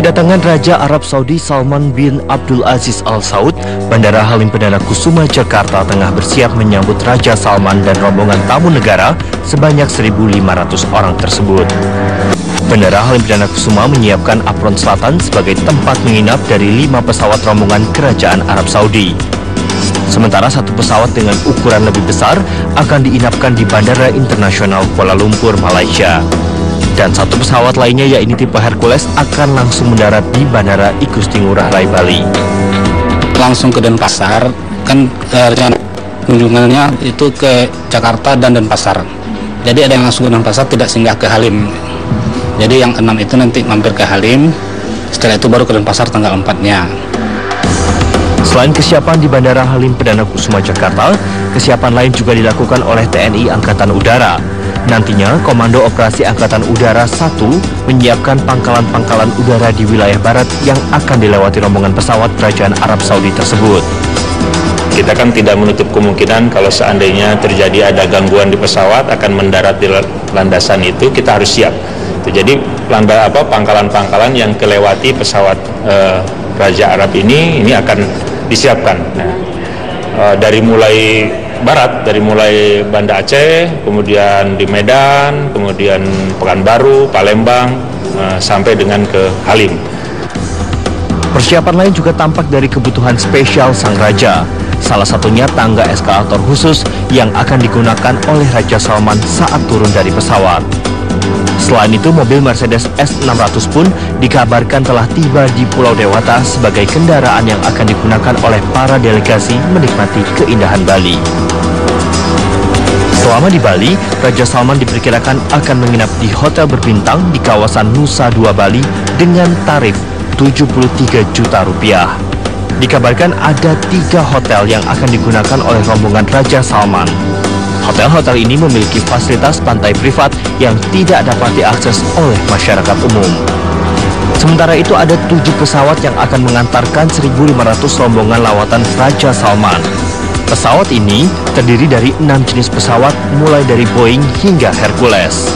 Kedatangan Raja Arab Saudi Salman bin Abdul Aziz Al Saud, Bandara Halim Perdana Kusuma Jakarta tengah bersiap menyambut Raja Salman dan rombongan tamu negara sebanyak 1.500 orang tersebut. Bandara Halim Perdana Kusuma menyiapkan apron selatan sebagai tempat menginap dari 5 pesawat rombongan Kerajaan Arab Saudi. Sementara satu pesawat dengan ukuran lebih besar akan diinapkan di Bandara Internasional Kuala Lumpur, Malaysia. Dan satu pesawat lainnya, yaitu tipe Hercules, akan langsung mendarat di Bandara Igusti Ngurah Rai, Bali. Langsung ke Denpasar, kan rencana kunjungannya itu ke Jakarta dan Denpasar. Jadi ada yang langsung ke Denpasar, tidak singgah ke Halim. Jadi yang 6 itu nanti mampir ke Halim, setelah itu baru ke Denpasar tanggal 4-nya. Selain kesiapan di Bandara Halim Perdana Kusuma Jakarta, kesiapan lain juga dilakukan oleh TNI Angkatan Udara. Nantinya, Komando Operasi Angkatan Udara 1 menyiapkan pangkalan-pangkalan udara di wilayah barat yang akan dilewati rombongan pesawat Kerajaan Arab Saudi tersebut. Kita kan tidak menutup kemungkinan kalau seandainya terjadi ada gangguan di pesawat akan mendarat di landasan itu, kita harus siap. Jadi pangkalan-pangkalan yang kelewati pesawat Raja Arab ini akan disiapkan. Nah, dari mulai barat, dari mulai Banda Aceh, kemudian di Medan, kemudian Pekanbaru, Palembang, sampai dengan ke Halim. Persiapan lain juga tampak dari kebutuhan spesial sang raja. Salah satunya tangga eskalator khusus yang akan digunakan oleh Raja Salman saat turun dari pesawat. Selain itu, mobil Mercedes S600 pun dikabarkan telah tiba di Pulau Dewata sebagai kendaraan yang akan digunakan oleh para delegasi menikmati keindahan Bali. Selama di Bali, Raja Salman diperkirakan akan menginap di hotel berbintang di kawasan Nusa Dua Bali dengan tarif Rp73 juta. Dikabarkan ada 3 hotel yang akan digunakan oleh rombongan Raja Salman. Hotel-hotel ini memiliki fasilitas pantai privat yang tidak dapat diakses oleh masyarakat umum. Sementara itu ada 7 pesawat yang akan mengantarkan 1.500 rombongan lawatan Raja Salman. Pesawat ini terdiri dari 6 jenis pesawat mulai dari Boeing hingga Hercules.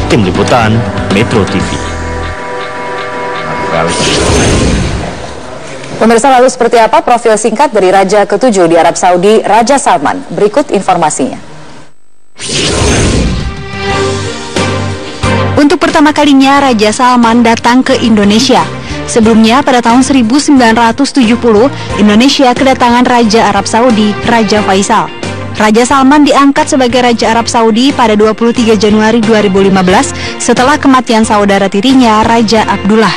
Tim Liputan Metro TV. Pemirsa, lalu seperti apa profil singkat dari Raja ke-7 di Arab Saudi, Raja Salman? Berikut informasinya. Untuk pertama kalinya Raja Salman datang ke Indonesia. Sebelumnya pada tahun 1970, Indonesia kedatangan Raja Arab Saudi, Raja Faisal. Raja Salman diangkat sebagai Raja Arab Saudi pada 23 Januari 2015 setelah kematian saudara tirinya, Raja Abdullah.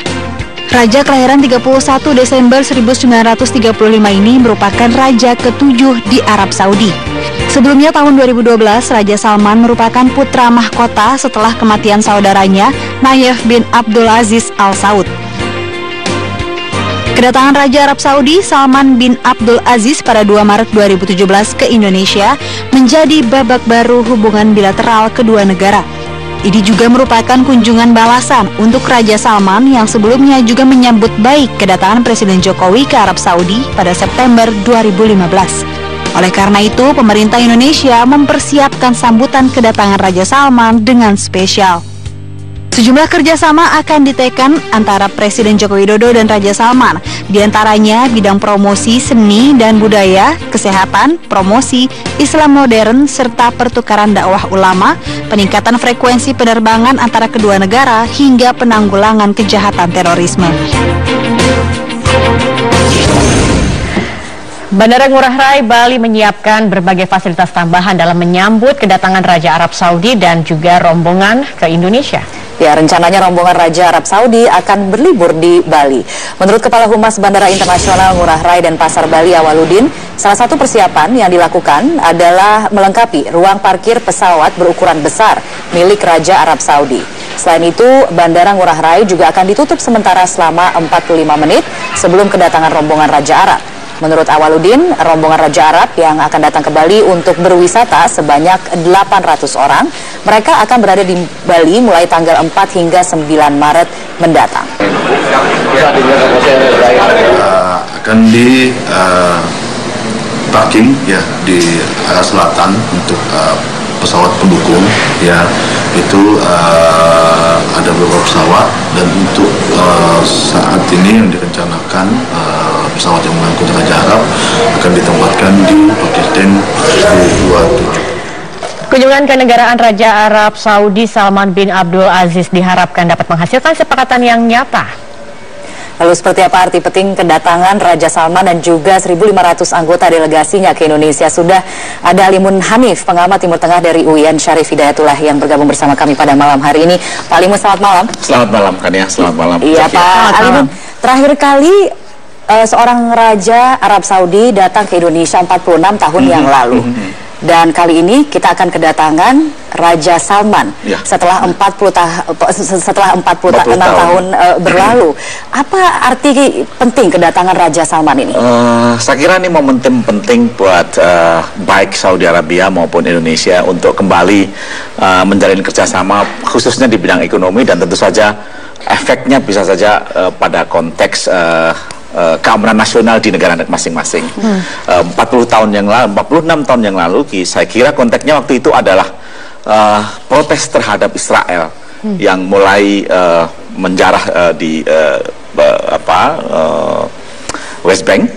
Raja kelahiran 31 Desember 1935 ini merupakan Raja ke-7 di Arab Saudi. Sebelumnya tahun 2012, Raja Salman merupakan putra mahkota setelah kematian saudaranya, Nayef bin Abdul Aziz Al Saud. Kedatangan Raja Arab Saudi, Salman bin Abdul Aziz pada 2 Maret 2017 ke Indonesia menjadi babak baru hubungan bilateral kedua negara. Ini juga merupakan kunjungan balasan untuk Raja Salman yang sebelumnya juga menyambut baik kedatangan Presiden Jokowi ke Arab Saudi pada September 2015. Oleh karena itu, pemerintah Indonesia mempersiapkan sambutan kedatangan Raja Salman dengan spesial. Sejumlah kerjasama akan ditekan antara Presiden Joko Widodo dan Raja Salman, diantaranya bidang promosi seni dan budaya, kesehatan, promosi Islam modern, serta pertukaran dakwah ulama, peningkatan frekuensi penerbangan antara kedua negara, hingga penanggulangan kejahatan terorisme. Bandara Ngurah Rai Bali menyiapkan berbagai fasilitas tambahan dalam menyambut kedatangan Raja Arab Saudi dan juga rombongan ke Indonesia. Ya, rencananya rombongan Raja Arab Saudi akan berlibur di Bali. Menurut Kepala Humas Bandara Internasional Ngurah Rai dan Pasar Bali Awaludin, salah satu persiapan yang dilakukan adalah melengkapi ruang parkir pesawat berukuran besar milik Raja Arab Saudi. Selain itu, Bandara Ngurah Rai juga akan ditutup sementara selama 45 menit sebelum kedatangan rombongan Raja Arab. Menurut Awaludin, rombongan Raja Arab yang akan datang ke Bali untuk berwisata sebanyak 800 orang. Mereka akan berada di Bali mulai tanggal 4 hingga 9 Maret mendatang. Akan di parking ya di arah selatan untuk pesawat pendukung ya, itu ada beberapa pesawat, dan untuk ini yang direncanakan pesawat yang mengangkut Raja Arab akan ditempatkan di Pakistan 27. Kunjungan kenegaraan Raja Arab Saudi Salman bin Abdul Aziz diharapkan dapat menghasilkan kesepakatan yang nyata. Lalu seperti apa arti penting kedatangan Raja Salman dan juga 1.500 anggota delegasinya ke Indonesia? Sudah ada Alimun Hanif, pengamat Timur Tengah dari UIN Syarif Hidayatullah yang bergabung bersama kami pada malam hari ini. Pak Alimun, selamat malam. Selamat malam, Kania. Selamat malam. Iya, Pak Alimun. Terakhir kali seorang Raja Arab Saudi datang ke Indonesia 46 tahun yang lalu. Dan kali ini kita akan kedatangan Raja Salman setelah 46 tahun berlalu. Apa arti penting kedatangan Raja Salman ini? Saya kira ini momentum penting buat baik Saudi Arabia maupun Indonesia untuk kembali menjalin kerjasama khususnya di bidang ekonomi, dan tentu saja efeknya bisa saja pada konteks keamanan nasional di negara masing-masing. 46 tahun yang lalu, saya kira konteksnya waktu itu adalah protes terhadap Israel yang mulai menjarah di West Bank,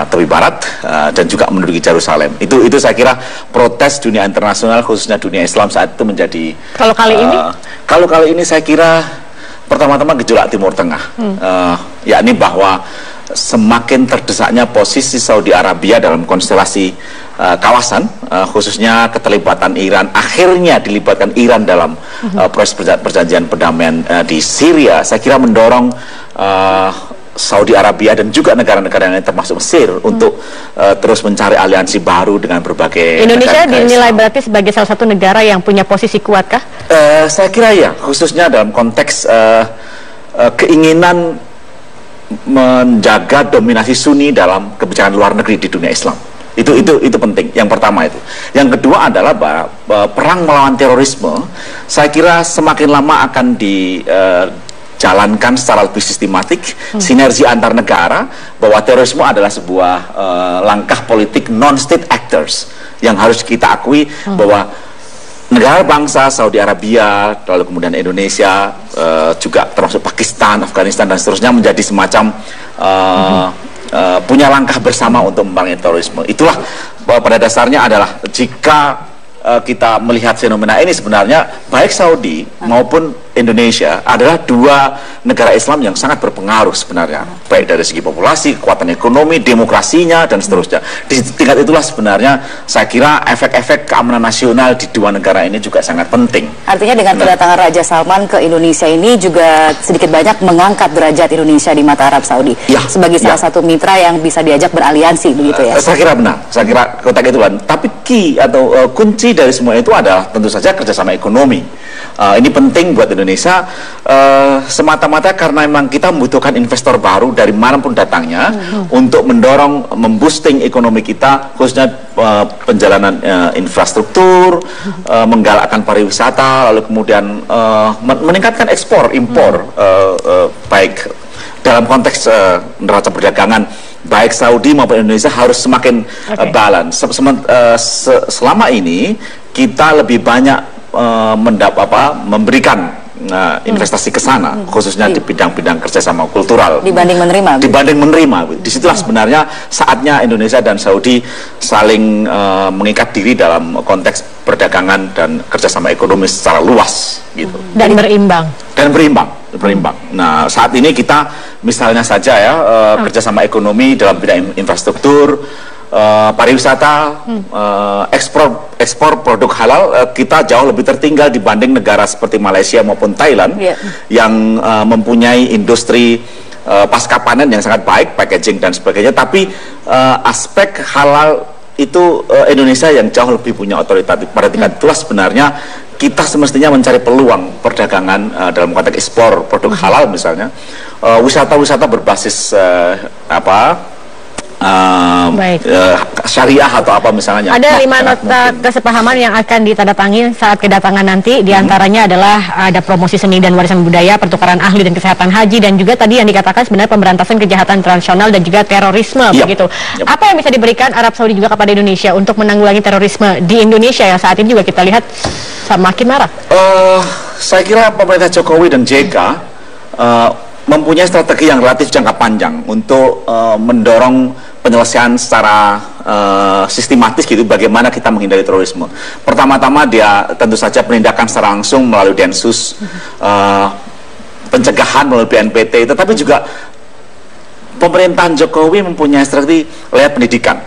tepi barat, dan juga menduduki Yerusalem. Itu saya kira protes dunia internasional, khususnya dunia Islam saat itu menjadi. Kalau kali ini saya kira pertama-tama gejolak Timur Tengah, yakni bahwa semakin terdesaknya posisi Saudi Arabia dalam konstelasi kawasan, khususnya keterlibatan Iran, akhirnya dilibatkan Iran dalam proses perjanjian perdamaian di Syria. Saya kira mendorong Saudi Arabia dan juga negara-negara lain termasuk Mesir untuk terus mencari aliansi baru dengan berbagai Indonesia negara dinilai Islam. berarti sebagai salah satu negara yang punya posisi kuatkah? Saya kira ya, khususnya dalam konteks keinginan menjaga dominasi Sunni dalam kebijakan luar negeri di dunia Islam. Itu penting. Yang pertama itu. Yang kedua adalah bahwa perang melawan terorisme, saya kira semakin lama akan dijalankan secara lebih sistematik, sinergi antar negara, bahwa terorisme adalah sebuah langkah politik non-state actors yang harus kita akui bahwa negara bangsa Saudi Arabia, lalu kemudian Indonesia, juga termasuk Pakistan, Afghanistan dan seterusnya menjadi semacam punya langkah bersama untuk memerangi terorisme. Itulah bahwa pada dasarnya adalah jika kita melihat fenomena ini, sebenarnya baik Saudi maupun Indonesia adalah dua negara Islam yang sangat berpengaruh sebenarnya, baik dari segi populasi, kekuatan ekonomi, demokrasinya, dan seterusnya. Di tingkat itulah sebenarnya saya kira efek-efek keamanan nasional di dua negara ini juga sangat penting. Artinya dengan kedatangan Raja Salman ke Indonesia ini juga sedikit banyak mengangkat derajat Indonesia di mata Arab Saudi sebagai salah satu mitra yang bisa diajak beraliansi, begitu ya? Saya kira benar. Saya kira konteks itu kan. Tapi key atau kunci dari semua itu adalah tentu saja kerjasama ekonomi. Ini penting buat Indonesia semata-mata karena memang kita membutuhkan investor baru dari manapun datangnya untuk mendorong, memboosting ekonomi kita, khususnya penjalanan infrastruktur, menggalakkan pariwisata, lalu kemudian meningkatkan ekspor, impor, baik dalam konteks neraca perdagangan, baik Saudi maupun Indonesia harus semakin balance. Selama ini kita lebih banyak memberikan investasi ke sana, khususnya di bidang-bidang kerjasama kultural dibanding menerima. Disitulah sebenarnya saatnya Indonesia dan Saudi saling mengikat diri dalam konteks perdagangan dan kerjasama ekonomi secara luas, gitu. Dan berimbang. Nah, saat ini kita misalnya saja ya kerjasama ekonomi dalam bidang infrastruktur, pariwisata, ekspor produk halal, kita jauh lebih tertinggal dibanding negara seperti Malaysia maupun Thailand yang mempunyai industri pasca panen yang sangat baik, packaging dan sebagainya. Tapi aspek halal itu Indonesia yang jauh lebih punya otoritatif. Pada tingkat itulah sebenarnya kita semestinya mencari peluang perdagangan dalam konteks ekspor produk halal misalnya, wisata-wisata berbasis syariah atau apa misalnya. Ada 5 nota kesepahaman yang akan ditandatangani saat kedatangan nanti. Di antaranya adalah ada promosi seni dan warisan budaya, pertukaran ahli dan kesehatan haji, dan juga tadi yang dikatakan sebenarnya pemberantasan kejahatan internasional dan juga terorisme, begitu. Apa yang bisa diberikan Arab Saudi juga kepada Indonesia untuk menanggulangi terorisme di Indonesia yang saat ini juga kita lihat semakin marak? Saya kira pemerintah Jokowi dan JK mempunyai strategi yang relatif jangka panjang untuk mendorong penyelesaian secara sistematis gitu, bagaimana kita menghindari terorisme. Pertama-tama dia tentu saja penindakan secara langsung melalui Densus, pencegahan melalui BNPT, tetapi juga pemerintahan Jokowi mempunyai strategi lewat pendidikan.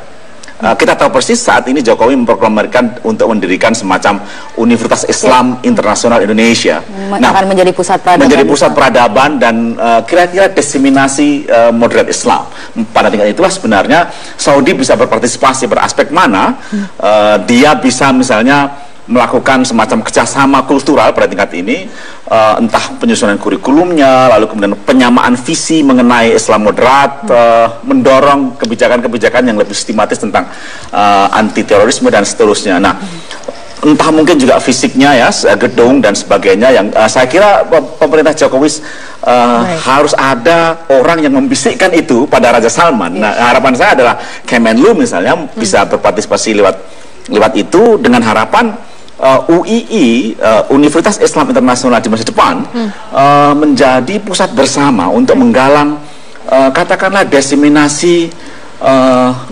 Kita tahu persis saat ini Jokowi memproklamasikan untuk mendirikan semacam Universitas Islam Internasional Indonesia. Akan menjadi pusat peradaban. Menjadi pusat peradaban dan kira-kira diseminasi moderat Islam. Pada tingkat itulah sebenarnya Saudi bisa berpartisipasi beraspek mana dia bisa misalnya melakukan semacam kerjasama kultural pada tingkat ini, entah penyusunan kurikulumnya, lalu kemudian penyamaan visi mengenai Islam moderat, mendorong kebijakan-kebijakan yang lebih sistematis tentang anti terorisme dan seterusnya. Nah, entah mungkin juga fisiknya ya, gedung dan sebagainya yang saya kira pemerintah Jokowi harus ada orang yang membisikkan itu pada Raja Salman. Nah, harapan saya adalah Kemenlu misalnya bisa berpartisipasi lewat itu dengan harapan UII, Universitas Islam Internasional di masa depan menjadi pusat bersama untuk menggalang katakanlah diseminasi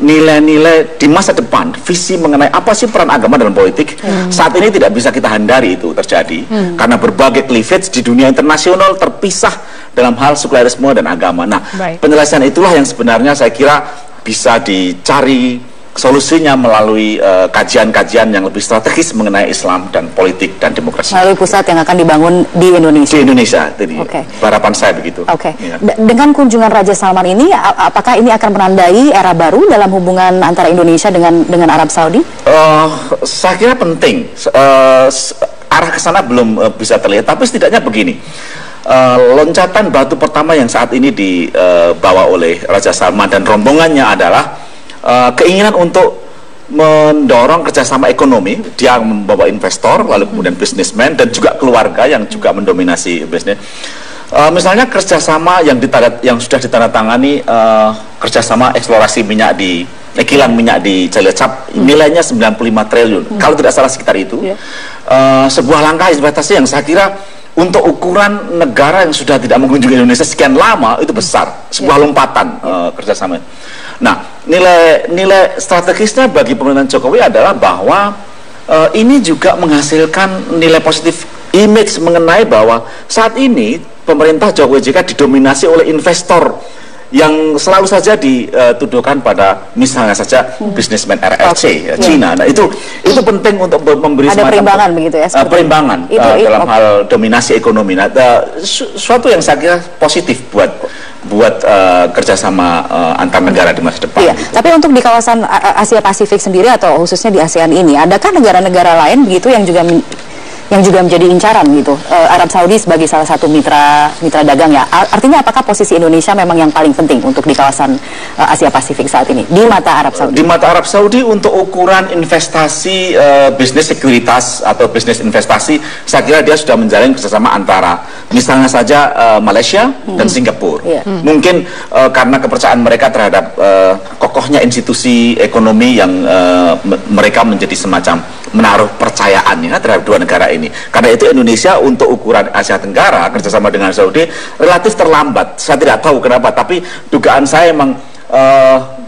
nilai-nilai di masa depan, visi mengenai apa sih peran agama dalam politik. Saat ini tidak bisa kita hindari itu terjadi karena berbagai cleavage di dunia internasional terpisah dalam hal sekularisme dan agama. Nah, penyelesaian itulah yang sebenarnya saya kira bisa dicari solusinya melalui kajian-kajian yang lebih strategis mengenai Islam dan politik dan demokrasi. Melalui pusat yang akan dibangun di Indonesia. Di Indonesia, jadi harapan saya begitu. Ya. Dengan kunjungan Raja Salman ini, apakah ini akan menandai era baru dalam hubungan antara Indonesia dengan Arab Saudi? Saya kira penting. Arah ke sana belum bisa terlihat, tapi setidaknya begini. Loncatan batu pertama yang saat ini dibawa oleh Raja Salman dan rombongannya adalah keinginan untuk mendorong kerjasama ekonomi. Dia membawa investor, lalu kemudian bisnismen dan juga keluarga yang juga mendominasi bisnis. Misalnya kerjasama yang sudah ditandatangani, kerjasama eksplorasi minyak di kilang minyak di Cilacap, nilainya 95 triliun. Kalau tidak salah sekitar itu. Sebuah langkah investasi yang saya kira untuk ukuran negara yang sudah tidak mengunjungi Indonesia sekian lama itu besar, sebuah lompatan kerjasama. Nah, nilai strategisnya bagi pemerintahan Jokowi adalah bahwa ini juga menghasilkan nilai positif image mengenai bahwa saat ini pemerintah Jokowi JK didominasi oleh investor yang selalu saja dituduhkan pada misalnya saja bisnismen RRC Cina. Nah, itu penting untuk memberi ada perimbangan begitu ya? Perimbangan dalam hal dominasi ekonomi. Nah, suatu yang saya kira positif buat kerjasama antar negara di masa depan. Iya, gitu. Tapi untuk di kawasan Asia Pasifik sendiri atau khususnya di ASEAN ini, adakah negara-negara lain begitu yang juga menjadi incaran gitu? Arab Saudi sebagai salah satu mitra dagang ya. Artinya apakah posisi Indonesia memang yang paling penting untuk di kawasan Asia Pasifik saat ini di mata Arab Saudi? Di mata Arab Saudi untuk ukuran investasi bisnis sekuritas atau bisnis investasi, saya kira dia sudah menjalin kerjasama antara misalnya saja Malaysia dan Singapura. Mungkin karena kepercayaan mereka terhadap kokohnya institusi ekonomi yang mereka menjadi semacam menaruh percayaannya terhadap dua negara ini. Karena itu Indonesia untuk ukuran Asia Tenggara kerjasama dengan Saudi relatif terlambat. Saya tidak tahu kenapa, tapi dugaan saya memang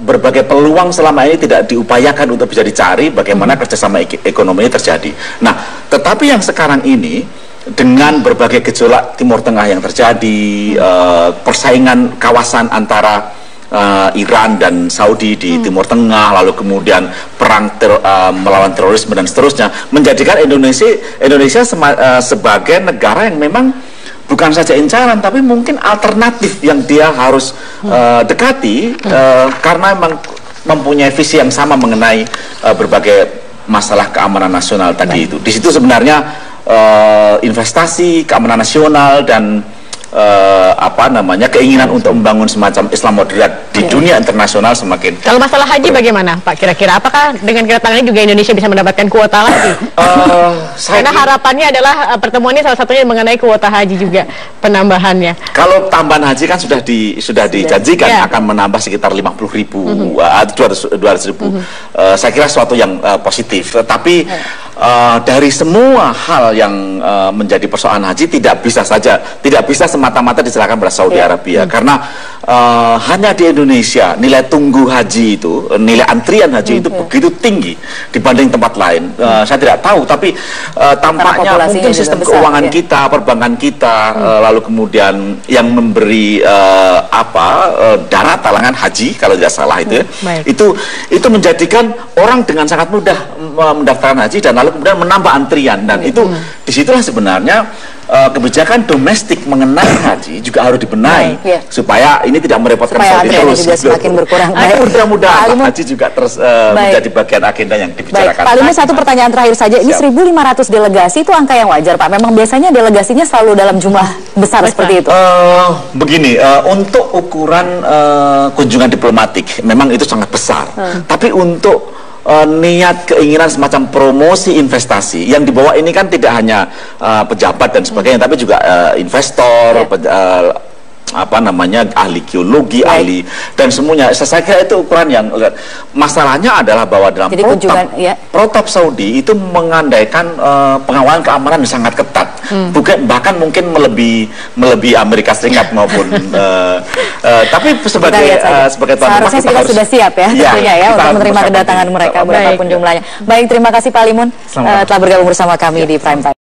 berbagai peluang selama ini tidak diupayakan untuk bisa dicari bagaimana kerjasama ekonomi ini terjadi. Nah, tetapi yang sekarang ini dengan berbagai gejolak Timur Tengah yang terjadi, persaingan kawasan antara Iran dan Saudi di Timur Tengah, lalu kemudian perang melawan terorisme dan seterusnya, menjadikan Indonesia sebagai negara yang memang bukan saja incaran tapi mungkin alternatif yang dia harus dekati karena memang mempunyai visi yang sama mengenai berbagai masalah keamanan nasional tadi itu. Di situ sebenarnya investasi, keamanan nasional dan keinginan untuk membangun semacam Islam moderat di dunia internasional semakin. Kalau masalah haji bagaimana Pak? Kira-kira apakah dengan kedatangannya juga Indonesia bisa mendapatkan kuota lagi? Karena harapannya adalah pertemuan ini salah satunya mengenai kuota haji juga penambahannya. Kalau tambahan haji kan sudah dijanjikan akan menambah sekitar 50.000 atau 200.000. Saya kira suatu yang positif. Tapi dari semua hal yang menjadi persoalan haji tidak bisa semata-mata diserahkan pada Saudi Arabia, karena hanya di Indonesia nilai tunggu haji itu, nilai antrian haji itu begitu tinggi dibanding tempat lain. Saya tidak tahu, tapi tampaknya mungkin sistem keuangan kita, perbankan kita, lalu kemudian yang memberi darah talangan haji kalau tidak salah itu menjadikan orang dengan sangat mudah mendaftarkan haji dan lalu kemudian menambah antrian, dan itu disitulah sebenarnya kebijakan domestik mengenai haji juga harus dibenahi supaya ini tidak merepotkan Saudi terus. Juga semakin berkurang. Mudah-mudahan haji juga terus menjadi bagian agenda yang dibicarakan. Pak Limun, satu pertanyaan terakhir saja. Ini 1.500 delegasi itu angka yang wajar, Pak? Memang biasanya delegasinya selalu dalam jumlah besar seperti itu? Begini, untuk ukuran kunjungan diplomatik memang itu sangat besar. Tapi untuk niat keinginan semacam promosi investasi yang dibawa ini kan tidak hanya pejabat dan sebagainya, tapi juga investor, ahli geologi, ahli dan semuanya. Saya kira itu ukuran yang masalahnya adalah bahwa dalam protap Saudi itu mengandaikan pengawalan keamanan yang sangat ketat, bahkan mungkin melebihi Amerika Serikat maupun tapi sebagai tuan rumah kita sudah siap tentunya untuk menerima kedatangan mereka berapapun jumlahnya. Baik, terima kasih Pak Limun telah bergabung bersama kami di Prime Time.